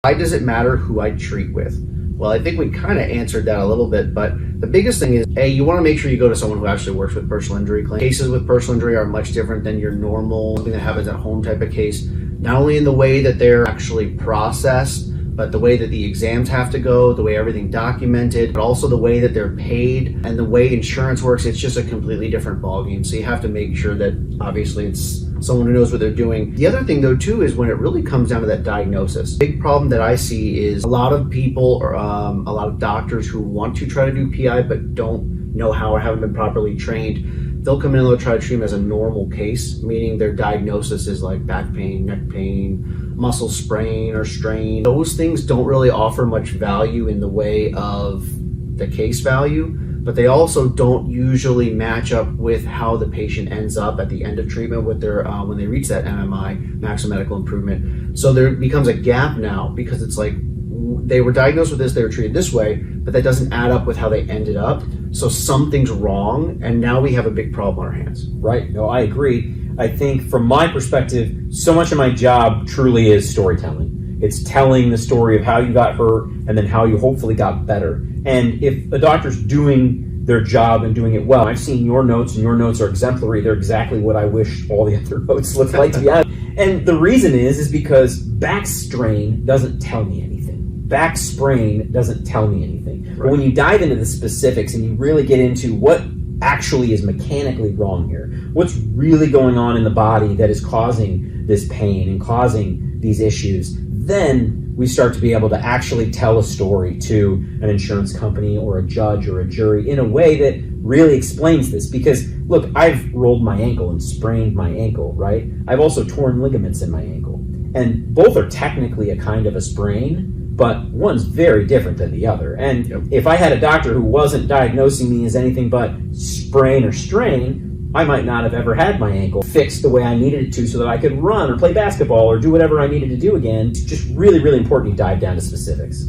Why does it matter who I treat with? Well, I think we kind of answered that a little bit, but the biggest thing is, A, you want to make sure you go to someone who actually works with personal injury claims. Cases with personal injury are much different than your normal, something that happens at home type of case, not only in the way that they're actually processed, but the way that the exams have to go, the way everything documented, but also the way that they're paid and the way insurance works. It's just a completely different ballgame. So you have to make sure that obviously it's someone who knows what they're doing. The other thing though too is when it really comes down to that diagnosis. Big problem that I see is a lot of people or a lot of doctors who want to try to do PI but don't know how or haven't been properly trained. They'll come in and they'll try to treat them as a normal case, meaning their diagnosis is like back pain, neck pain, muscle sprain or strain. Those things don't really offer much value in the way of the case value, but they also don't usually match up with how the patient ends up at the end of treatment with their when they reach that MMI, maximum medical improvement. So there becomes a gap now because it's like they were diagnosed with this, they were treated this way, but that doesn't add up with how they ended up. So something's wrong, and now we have a big problem on our hands. Right. No, I agree. I think from my perspective, so much of my job truly is storytelling. It's telling the story of how you got hurt and then how you hopefully got better. And if a doctor's doing their job and doing it well, I've seen your notes and your notes are exemplary. They're exactly what I wish all the other notes looked like, to be honest. And the reason is because back strain doesn't tell me anything. Back sprain doesn't tell me anything. Right. But when you dive into the specifics and you really get into what actually is mechanically wrong here, what's really going on in the body that is causing this pain and causing these issues, then we start to be able to actually tell a story to an insurance company or a judge or a jury in a way that really explains this. Because look, I've rolled my ankle and sprained my ankle, right? I've also torn ligaments in my ankle, and both are technically a kind of a sprain, but one's very different than the other. And if I had a doctor who wasn't diagnosing me as anything but sprain or strain, I might not have ever had my ankle fixed the way I needed it to so that I could run or play basketball or do whatever I needed to do again. It's just really, really important you dive down to specifics.